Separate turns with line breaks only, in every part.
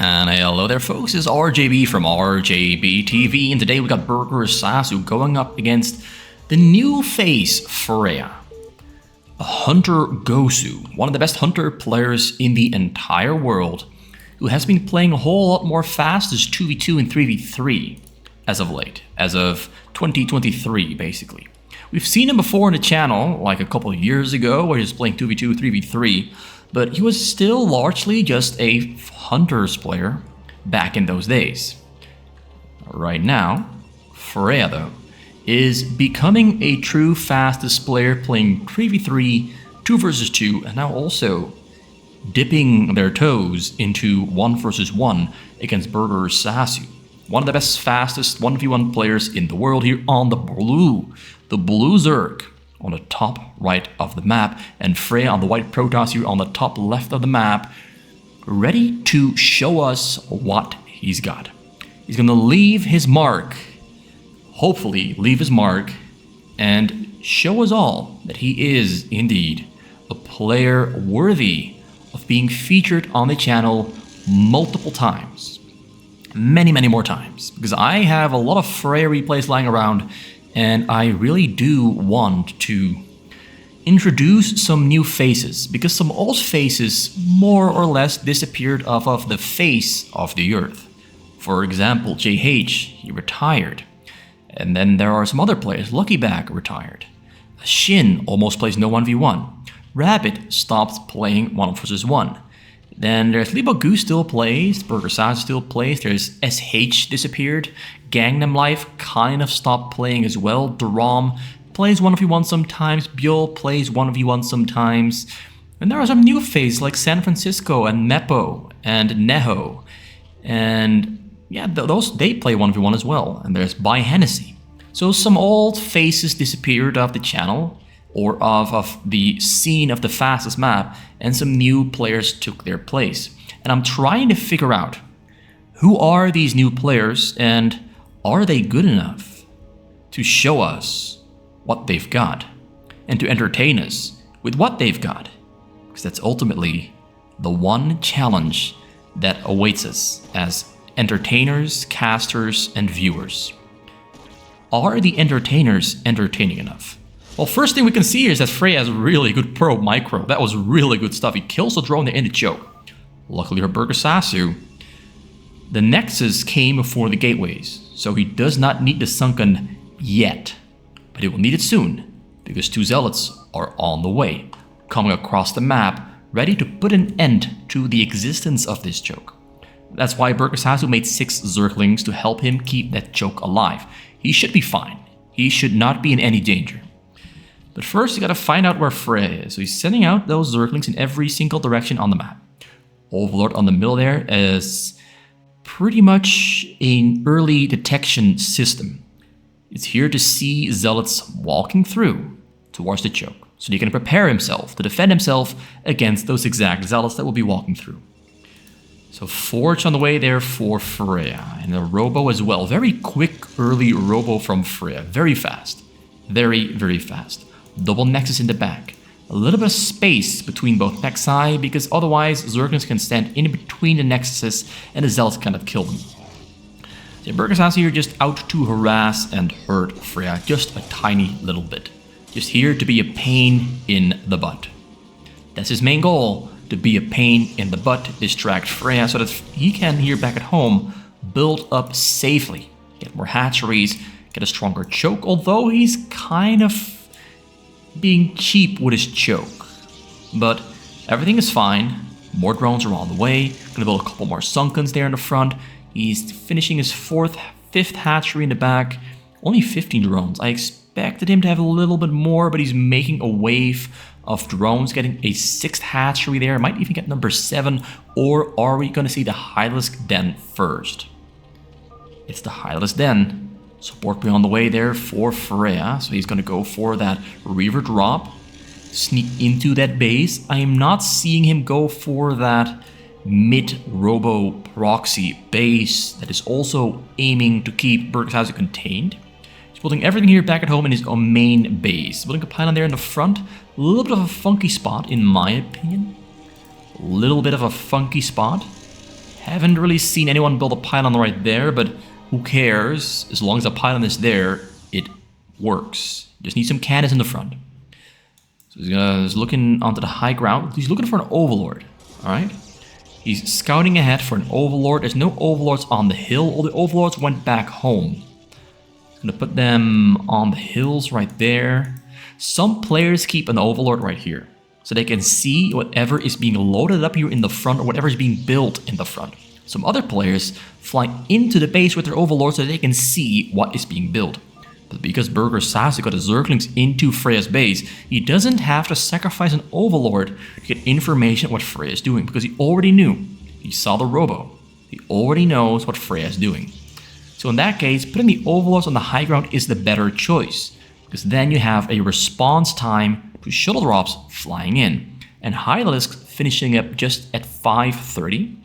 And hello there folks, it's RJB from RJB TV, and today we got Burgersasu going up against the new face Freyja. A Hunter Gosu, one of the best Hunter players in the entire world, who has been playing a whole lot more fast as 2v2 and 3v3 as of late, as of 2023 basically. We've seen him before on the channel, like a couple of years ago, where he was playing 2v2, 3v3, but he was still largely just a Hunters player back in those days. Right now, Freyja though, is becoming a true fastest player, playing 3v3, 2 versus 2, and now also dipping their toes into 1 versus 1 against Burgersasu. One of the best, fastest 1v1 players in the world here on the blue Zerg on the top right of the map, and Freyja on the white Protoss here on the top left of the map, ready to show us what he's got. He's gonna leave his mark, hopefully leave his mark, and show us all that he is indeed a player worthy of being featured on the channel multiple times. Many more times, because I have a lot of Freyja replays lying around, and I really do want to introduce some new faces, because some old faces more or less disappeared off of the face of the earth. For example, JH, he retired. And then there are some other players. Luckyback retired. Shin almost plays no 1v1. Rabbit stopped playing 1 versus 1. Then there's Libagu still plays, Burgersasu still plays, there's SH disappeared, Gangnam Life kind of stopped playing as well, Duram plays 1v1 sometimes, Byul plays 1v1 sometimes, and there are some new faces like San Francisco and Meppo and Neho, and yeah, they play 1v1 as well, and there's By Hennessy. So some old faces disappeared off the channel, or of the scene of the fastest map, and some new players took their place. And I'm trying to figure out, who are these new players, and are they good enough to show us what they've got, and to entertain us with what they've got? Because that's ultimately the one challenge that awaits us as entertainers, casters, and viewers. Are the entertainers entertaining enough? Well, first thing we can see here is that Freyja has really good pro micro. That was really good stuff. He kills the drone in the choke. Luckily for Burgersasu, the Nexus came before the gateways, so he does not need the Sunken yet. But he will need it soon, because 2 Zealots are on the way, coming across the map, ready to put an end to the existence of this choke. That's why Burgersasu made 6 Zerglings to help him keep that choke alive. He should be fine. He should not be in any danger. But first, you gotta find out where Freyja is. So he's sending out those Zerglings in every single direction on the map. Overlord on the middle there is pretty much an early detection system. It's here to see Zealots walking through towards the choke, so he can prepare himself to defend himself against those exact Zealots that will be walking through. So Forge on the way there for Freyja, and a Robo as well. Very quick early Robo from Freyja. Very fast. Very fast. Double Nexus in the back. A little bit of space between both Nexi, because otherwise Zerglings can stand in between the Nexuses and the Zealots kind of kill them. So Burgersasu here just out to harass and hurt Freyja just a tiny little bit. Just here to be a pain in the butt. That's his main goal, to be a pain in the butt, distract Freyja so that he can here back at home build up safely, get more hatcheries, get a stronger choke, although he's kind of being cheap with his choke. But everything is fine. More drones are on the way. Gonna build a couple more Sunkens there in the front. He's finishing his 5th hatchery in the back. Only 15 drones. I expected him to have a little bit more, but he's making a wave of drones, getting a 6th hatchery there. Might even get number 7. Or are we gonna see the Hydralisk Den first? It's the Hydralisk Den. Support be on the way there for Freyja, so he's going to go for that Reaver drop, sneak into that base. I am not seeing him go for that mid-robo proxy base that is also aiming to keep Burgersasu contained. He's building everything here back at home in his own main base. Building a pylon there in the front, a little bit of a funky spot in my opinion. A little bit of a funky spot. Haven't really seen anyone build a pylon right there, but who cares? As long as a pylon is there, it works. Just need some cannons in the front. So he's looking onto the high ground. He's looking for an overlord. Alright. He's scouting ahead for an overlord. There's no overlords on the hill. All the overlords went back home. He's gonna put them on the hills right there. Some players keep an overlord right here, so they can see whatever is being loaded up here in the front or whatever is being built in the front. Some other players fly into the base with their overlord so they can see what is being built. But because Burgersasu got the Zerglings into Freyja's base, he doesn't have to sacrifice an overlord to get information on what Freyja is doing, because he already knew. He saw the robo. He already knows what Freyja is doing. So in that case, putting the overlords on the high ground is the better choice, because then you have a response time to shuttle drops flying in, and Hydralisk finishing up just at 5:30,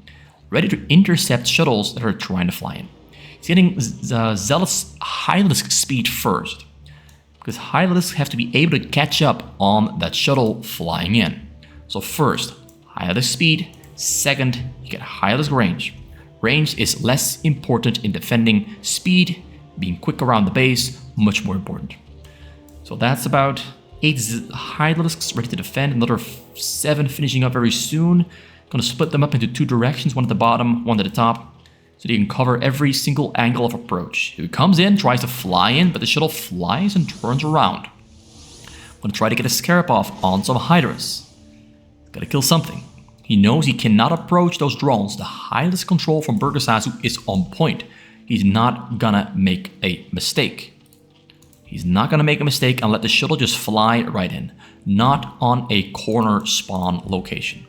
ready to intercept shuttles that are trying to fly in. He's getting Zealot's Hydralisk speed first, because Hydralisk have to be able to catch up on that shuttle flying in. So first, Hydralisk speed. Second, you get Hydralisk range. Range is less important in defending. Speed, being quick around the base, much more important. So that's about 8 Hydralisks ready to defend, another 7 finishing up very soon. Gonna split them up into 2 directions, one at the bottom, one at the top, so they can cover every single angle of approach. If he comes in, tries to fly in, but the shuttle flies and turns around. Gonna try to get a Scarab off on some Hydras. Gotta kill something. He knows he cannot approach those drones. The Hydralisk control from Burgersasu is on point. He's not gonna make a mistake. He's not gonna make a mistake and let the shuttle just fly right in. Not on a corner spawn location.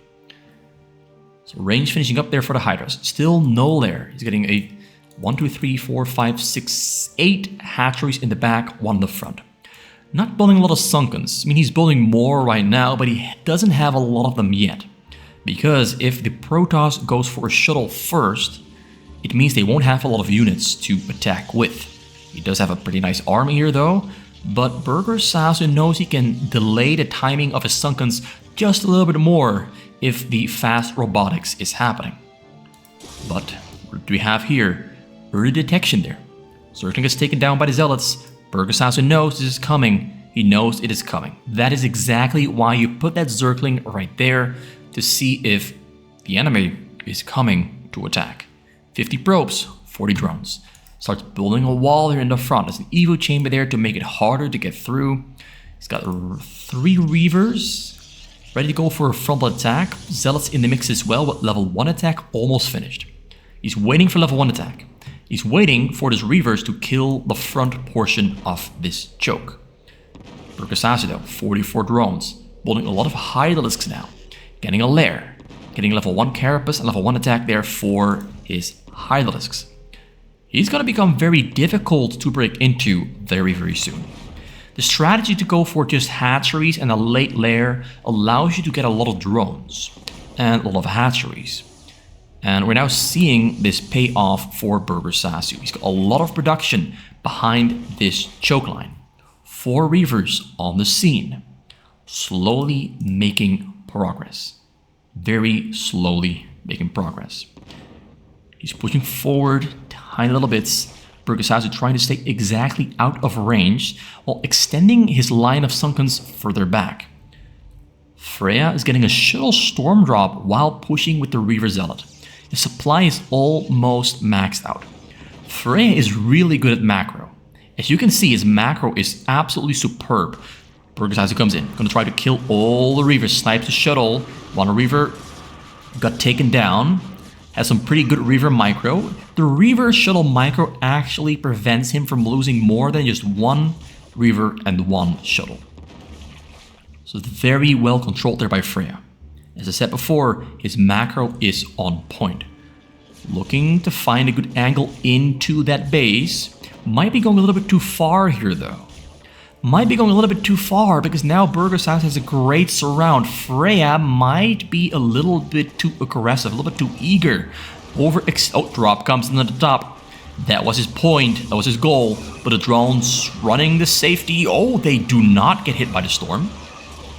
So range finishing up there for the Hydras. Still no lair. He's getting a 1, 2, 3, 4, 5, 6, 8 hatcheries in the back, 1 in the front. Not building a lot of Sunkens. I mean, he's building more right now, but he doesn't have a lot of them yet. Because if the Protoss goes for a shuttle first, it means they won't have a lot of units to attack with. He does have a pretty nice army here though, but Burgersasu knows he can delay the timing of his Sunkens just a little bit more if the fast robotics is happening. But what do we have here? Early detection there. Zergling gets taken down by the Zealots. Burgersasu knows this is coming. He knows it is coming. That is exactly why you put that Zergling right there, to see if the enemy is coming to attack. 50 probes, 40 drones. Starts building a wall here in the front. There's an Evo chamber there to make it harder to get through. He's got 3 Reavers ready to go for a frontal attack. Zealots in the mix as well, with level 1 attack almost finished. He's waiting for level 1 attack. He's waiting for his Reavers to kill the front portion of this choke. Burgersasu though, 44 drones. Building a lot of Hydralisks now. Getting a lair. Getting level 1 Carapace and level 1 attack there for his Hydralisks. He's going to become very difficult to break into very, very soon. The strategy to go for just hatcheries and a late lair allows you to get a lot of drones and a lot of hatcheries. And we're now seeing this pay off for Burgersasu. He's got a lot of production behind this choke line. 4 Reavers on the scene. Slowly making progress. Very slowly making progress. He's pushing forward tiny little bits. Burgersasu trying to stay exactly out of range while extending his line of Sunkens further back. Freyja is getting a shuttle storm drop while pushing with the Reaver Zealot. His supply is almost maxed out. Freyja is really good at macro. As you can see, his macro is absolutely superb. Burgersasu comes in, gonna try to kill all the Reavers, snipes the shuttle. One Reaver got taken down. Has some pretty good Reaver micro. The Reaver shuttle micro actually prevents him from losing more than just 1 Reaver and 1 shuttle. So it's very well controlled there by Freyja. As I said before, his macro is on point. Looking to find a good angle into that base. Might be going a little bit too far here though. Might be going a little bit too far because now Burgersasu has a great surround. Freyja might be a little bit too aggressive, a little bit too eager. Drop comes in at the top. That was his point, that was his goal. But the drones running the safety, oh, they do not get hit by the storm.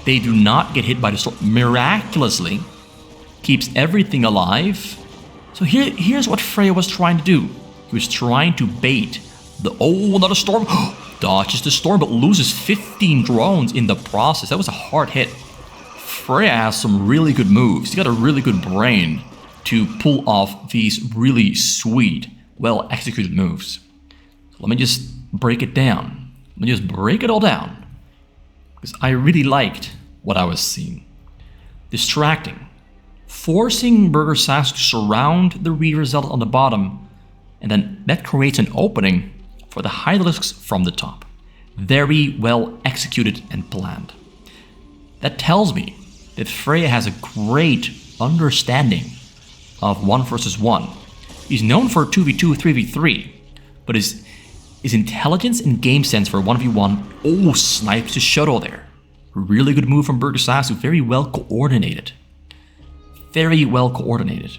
They do not get hit by the storm. Miraculously, keeps everything alive. So here's what Freyja was trying to do. He was trying to bait the... Oh, another storm. Dodges the storm, but loses 15 drones in the process. That was a hard hit. Freyja has some really good moves. She got a really good brain to pull off these really sweet, well-executed moves. So let me just break it down. Let me just break it all down. Because I really liked what I was seeing. Distracting. Forcing Burgersasu to surround the Reaver Zealot on the bottom, and then that creates an opening for the Hydralisks from the top. Very well executed and planned. That tells me that Freyja has a great understanding of 1 versus 1. He's known for 2v2, 3v3, but his intelligence and game sense for 1v1, oh, snipes the shuttle there. Really good move from Burgersasu, very well coordinated. Very well coordinated.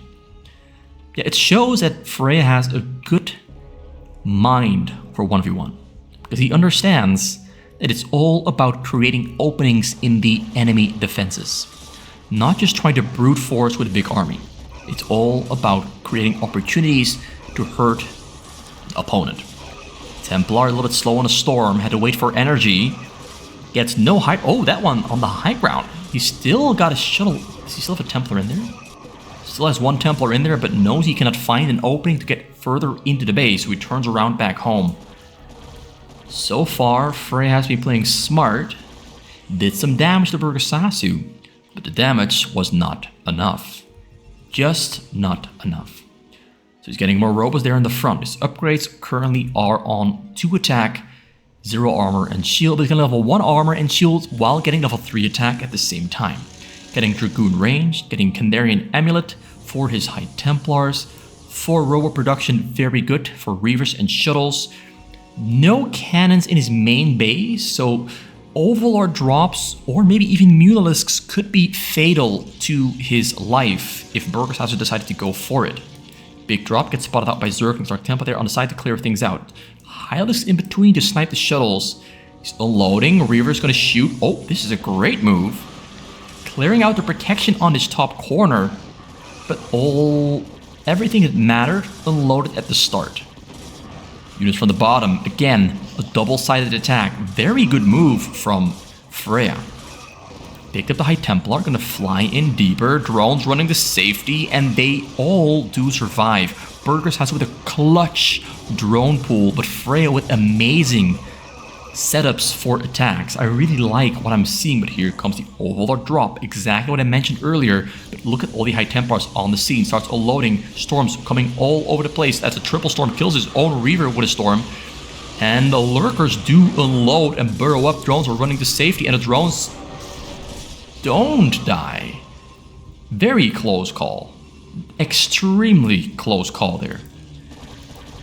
Yeah, it shows that Freyja has a good mind for 1v1, because he understands that it's all about creating openings in the enemy defenses, not just trying to brute force with a big army. It's all about creating opportunities to hurt the opponent. Templar a little bit slow on a storm, had to wait for energy, gets no high... Oh, that one on the high ground. He still got a shuttle. Does he still have a Templar in there? Still has one Templar in there, but knows he cannot find an opening to get further into the base, so he turns around back home. So far, Freyja has been playing smart, did some damage to Burgersasu, but the damage was not enough. Just not enough. So he's getting more robots there in the front. His upgrades currently are on 2 attack, 0 armor and shield, but he's getting level 1 armor and shield while getting level 3 attack at the same time. Getting Dragoon range, getting Kandarian Amulet for his High Templars, 4 robot production, very good for Reavers and Shuttles. No cannons in his main base, so Overlord drops or maybe even Mutalisks could be fatal to his life if Burgersasu decided to go for it. Big drop gets spotted out by Zerglings. Dark Temple there on the side to clear things out. Hydralisks in between to snipe the shuttles. He's unloading. Reaver's gonna shoot. Oh, this is a great move. Clearing out the protection on this top corner, but everything that mattered unloaded at the start. Units from the bottom, again, a double-sided attack. Very good move from Freyja. Picked up the High Templar, gonna fly in deeper. Drones running to safety, and they all do survive. Burgersasu with a clutch drone pool, but Freyja with amazing setups for attacks. I really like what I'm seeing, but here comes the Overlord drop. Exactly what I mentioned earlier, but look at all the High Templars on the scene. Starts unloading, storms coming all over the place. That's a triple storm, kills his own Reaver with a storm. And the Lurkers do unload and burrow up. Drones are running to safety, and the drones don't die. Very close call. Extremely close call there.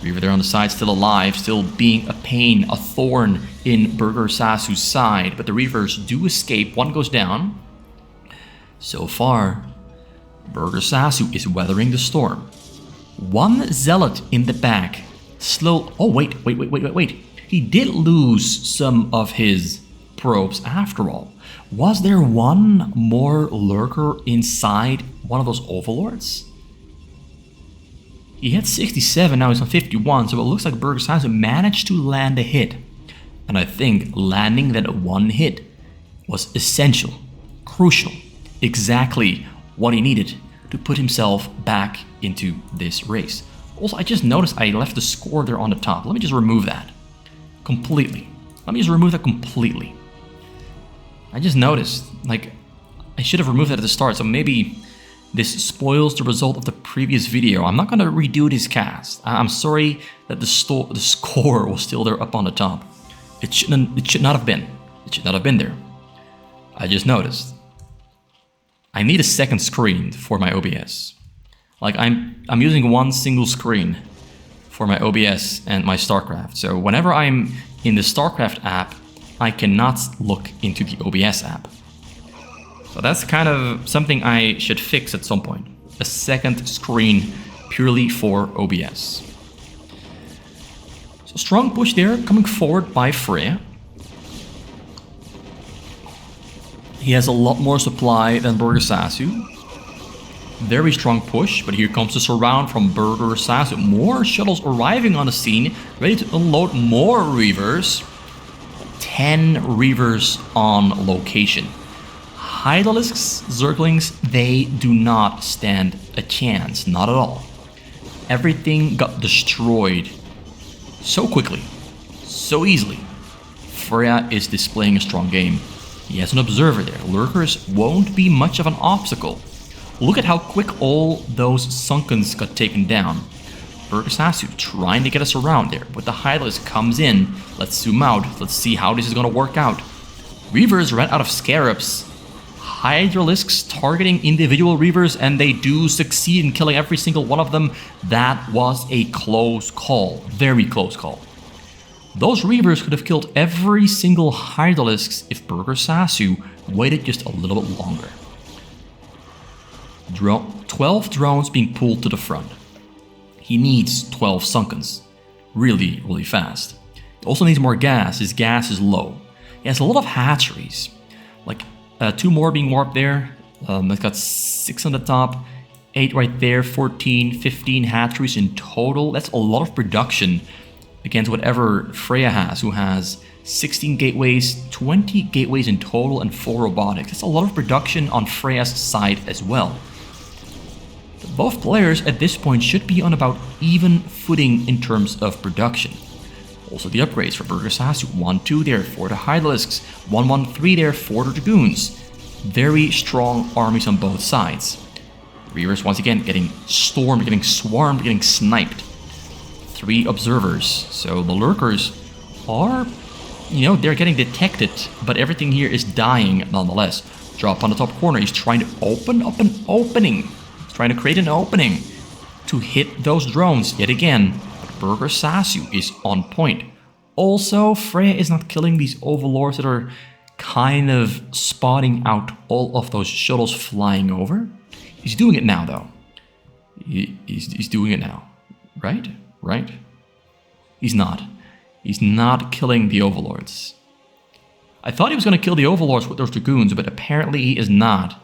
Reaver there on the side, still alive, still being a pain, a thorn in Burgersasu's side, but the Reavers do escape. One goes down. So far, Burgersasu is weathering the storm. One Zealot in the back. Slow. Oh, wait. He did lose some of his probes after all. Was there one more Lurker inside one of those Overlords? He had 67, now he's on 51, so it looks like Burgersasu managed to land a hit. And I think landing that one hit was essential, crucial, exactly what he needed to put himself back into this race. Also, I just noticed I left the score there on the top. Let me just remove that completely. I just noticed, like, I should have removed that at the start, so maybe this spoils the result of the previous video. I'm not going to redo this cast. I'm sorry that the score was still there up on the top. It should not have been. It should not have been there. I just noticed. I need a second screen for my OBS. Like, I'm using one single screen for my OBS and my StarCraft. So whenever I'm in the StarCraft app, I cannot look into the OBS app. So that's kind of something I should fix at some point. A second screen purely for OBS. So strong push there, coming forward by Freyja. He has a lot more supply than Burgersasu. Very strong push, but here comes the surround from Burgersasu. More shuttles arriving on the scene, ready to unload more Reavers. 10 Reavers on location. Hydralisks, Zerglings, they do not stand a chance, not at all. Everything got destroyed so quickly, so easily. Freyja is displaying a strong game. He has an observer there. Lurkers won't be much of an obstacle. Look at how quick all those Sunkens got taken down. Burgersasu trying to get us around there, but the Hydralisk comes in. Let's zoom out. Let's see how this is going to work out. Reavers ran out of Scarabs. Hydralisks targeting individual Reavers, and they do succeed in killing every single one of them. That was a close call. Very close call. Those Reavers could have killed every single Hydralisks if Burgersasu waited just a little bit longer. 12 drones being pulled to the front. He needs 12 Sunkens. Really, really fast. He also needs more gas. His gas is low. He has a lot of hatcheries. Like 2 more being warped there. It's got 6 on the top. 8 right there. 14, 15 hatcheries in total. That's a lot of production against whatever Freyja has, who has 16 gateways, 20 gateways in total, and 4 robotics. That's a lot of production on Freyja's side as well. Both players at this point should be on about even footing in terms of production. Also the upgrades for Burgersasu, 1-2 there for the Hydralisks, 1-1-3 there for the Dragoons. Very strong armies on both sides. Reavers once again getting stormed, getting swarmed, getting sniped. 3 observers, so the Lurkers are, they're getting detected, but everything here is dying nonetheless. Drop on the top corner, he's trying to open up an opening. Trying to create an opening to hit those drones yet again. But Burgersasu is on point. Also, Freyja is not killing these overlords that are kind of spotting out all of those shuttles flying over. He's doing it now, though. He's doing it now. Right? Right? He's not. He's not killing the overlords. I thought he was going to kill the overlords with those dragoons, but apparently he is not.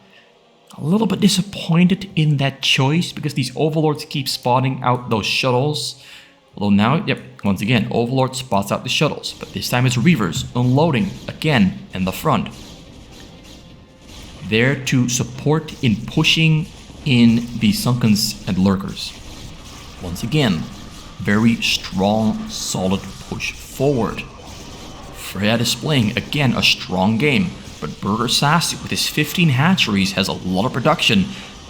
A little bit disappointed in that choice because these overlords keep spotting out those shuttles. Although now, once again, overlord spots out the shuttles, but this time it's Reavers unloading again in the front. There to support in pushing in the Sunkens and Lurkers. Once again, very strong, solid push forward. Freyja displaying again a strong game. But Burgersasu with his 15 hatcheries has a lot of production,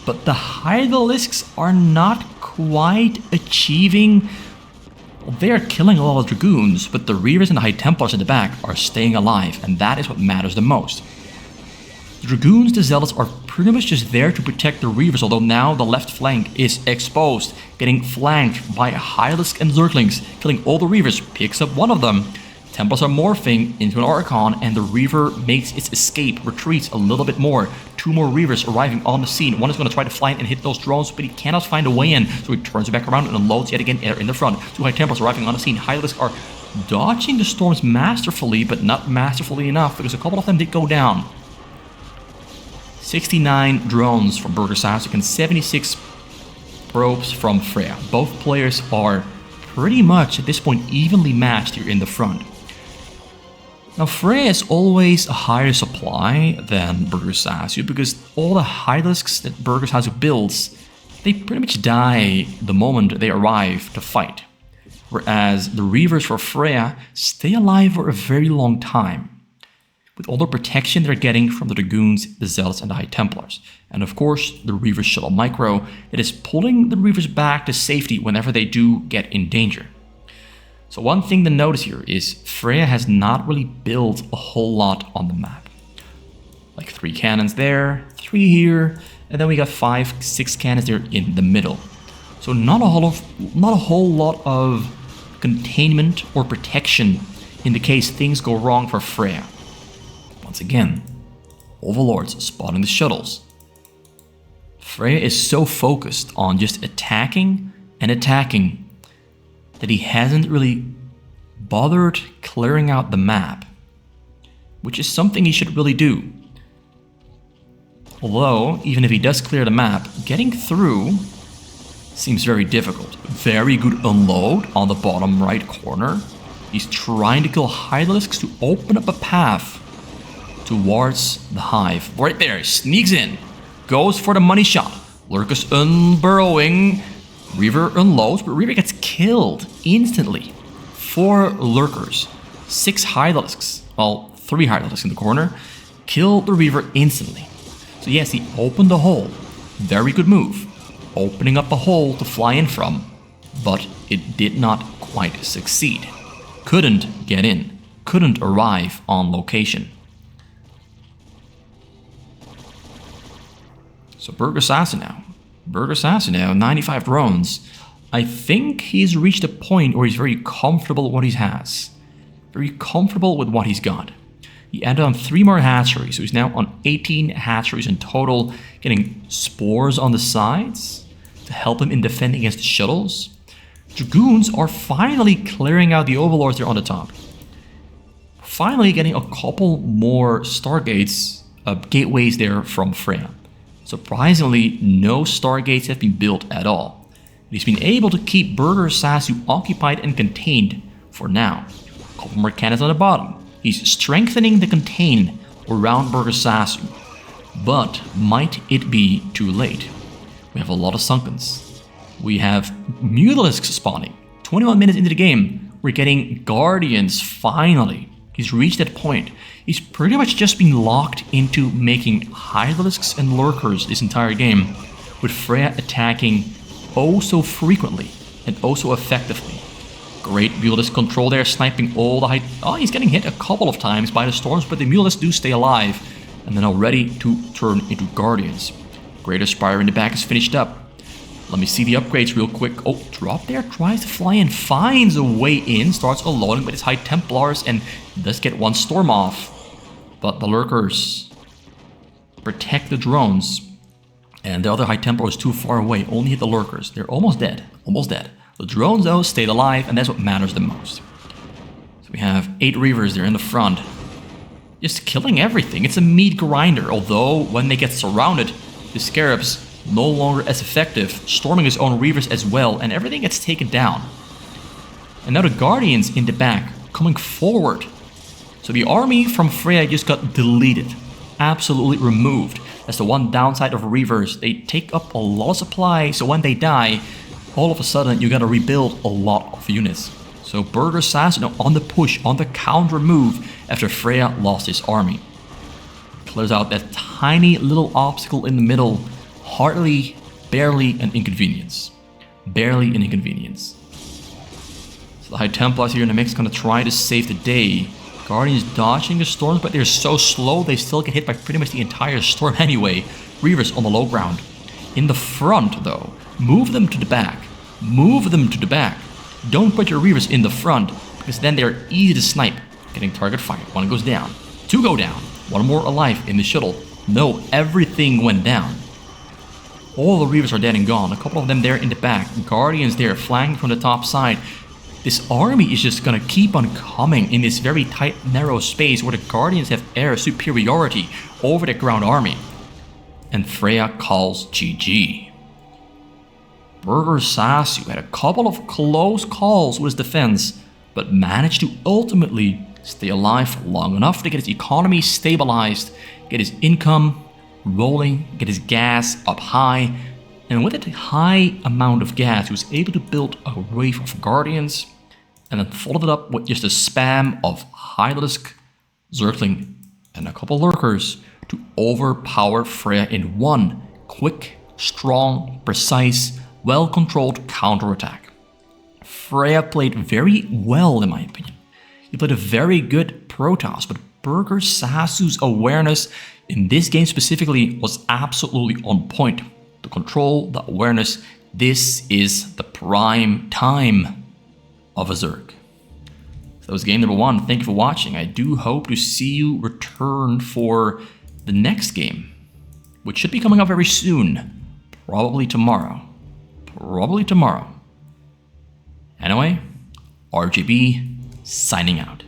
but the Hydralisks are not quite achieving. Well, they are killing a lot of Dragoons, but the Reavers and the High Templars in the back are staying alive, and that is what matters the most. The Dragoons, the Zealots are pretty much just there to protect the Reavers, although now the left flank is exposed, getting flanked by Hydralisk and Zerglings, killing all the Reavers, picks up one of them. Templars are morphing into an Archon, and the Reaver makes its escape, retreats a little bit more. 2 more Reavers arriving on the scene. One is going to try to fly in and hit those drones, but he cannot find a way in, so he turns it back around and unloads yet again in the front. 2 High Templars arriving on the scene. Hydralisks are dodging the storms masterfully, but not masterfully enough, because a couple of them did go down. 69 drones from Burgersasu and 76 probes from Freyja. Both players are pretty much, at this point, evenly matched here in the front. Now, Freyja is always a higher supply than Burgersasu because all the Hydralisks that Burgersasu builds, they pretty much die the moment they arrive to fight. Whereas the Reavers for Freyja stay alive for a very long time, with all the protection they're getting from the Dragoons, the Zealots, and the High Templars. And of course, the Reaver Shuttle Micro that is pulling the Reavers back to safety whenever they do get in danger. So one thing to notice here is Freyja has not really built a whole lot on the map. Like 3 cannons there, 3 here, and then we got 5, 6 cannons there in the middle. So not a whole lot of containment or protection in the case things go wrong for Freyja. Once again, overlords spotting the shuttles. Freyja is so focused on just attacking and attacking that he hasn't really bothered clearing out the map, which is something he should really do. Although, even if he does clear the map, getting through seems very difficult. Very good unload on the bottom right corner. He's trying to kill Hydralisks to open up a path towards the hive. Right there, he sneaks in. Goes for the money shot. Lurkus unburrowing. Reaver unloads, but Reaver gets killed instantly. 4 lurkers. 6 Hydralisks. Well, 3 Hydralisks in the corner. Kill the Reaver instantly. So yes, he opened the hole. Very good move. Opening up a hole to fly in from. But it did not quite succeed. Couldn't get in. Couldn't arrive on location. So Burgersasu now. Burgersasu now, 95 drones. I think he's reached a point where he's very comfortable with what he has. Very comfortable with what he's got. He added on 3 more hatcheries, so he's now on 18 hatcheries in total, getting spores on the sides to help him in defending against the shuttles. Dragoons are finally clearing out the overlords there on the top. Finally getting a couple more stargates, gateways there from Freyja. Surprisingly, no stargates have been built at all. He's been able to keep Burgersasu occupied and contained for now. A couple more cannons on the bottom. He's strengthening the contain around Burgersasu. But might it be too late? We have a lot of sunkens. We have Mutalisks spawning. 21 minutes into the game, we're getting Guardians finally. He's reached that point. He's pretty much just been locked into making Hydralisks and Lurkers this entire game, with Freyja attacking oh so frequently and oh so effectively. Great Mutalisk control there, sniping all the Oh, he's getting hit a couple of times by the storms, but the Mutalisks do stay alive, and they're now ready to turn into Guardians. Greater Spire in the back is finished up. Let me see the upgrades real quick. Oh, drop there, tries to fly in, finds a way in, starts unloading with his High Templars, and does get 1 storm off. But the Lurkers protect the drones, and the other High Templar is too far away, only hit the Lurkers. They're almost dead, almost dead. The drones, though, stayed alive, and that's what matters the most. So we have 8 Reavers there in the front, just killing everything. It's a meat grinder, although when they get surrounded, the Scarabs no longer as effective, storming his own Reavers as well, and everything gets taken down. And now the Guardians in the back, coming forward. So the army from Freyja just got deleted, absolutely removed. That's the one downside of Reavers. They take up a lot of supply, so when they die, all of a sudden you gotta rebuild a lot of units. So Burgersasu now on the push, on the counter move after Freyja lost his army. Clears out that tiny little obstacle in the middle. Hardly, barely an inconvenience. Barely an inconvenience. So the High Templars here in the mix gonna try to save the day. Guardians dodging the storms, but they're so slow they still get hit by pretty much the entire storm anyway. Reavers on the low ground. In the front though, move them to the back. Move them to the back. Don't put your Reavers in the front, because then they're easy to snipe. Getting target fire. 1 goes down. 2 go down. 1 more alive in the shuttle. No, everything went down. All the Reavers are dead and gone. A couple of them there in the back. Guardians there flanking from the top side. This army is just gonna keep on coming in this very tight, narrow space where the Guardians have air superiority over the ground army. And Freyja calls GG. Burgersasu had a couple of close calls with his defense, but managed to ultimately stay alive long enough to get his economy stabilized, get his income rolling, get his gas up high, and with that high amount of gas, he was able to build a wave of Guardians, and then followed it up with just a spam of Hydralisk, Zergling, and a couple Lurkers to overpower Freyja in one quick, strong, precise, well-controlled counterattack. Freyja played very well, in my opinion. He played a very good Protoss, but Burgersasu's awareness in this game specifically was absolutely on point. To control the awareness, this is the prime time of a Zerg. So that was game number 1. Thank you for watching. I do hope to see you return for the next game, which should be coming up very soon. Probably tomorrow. Probably tomorrow. Anyway, RGB signing out.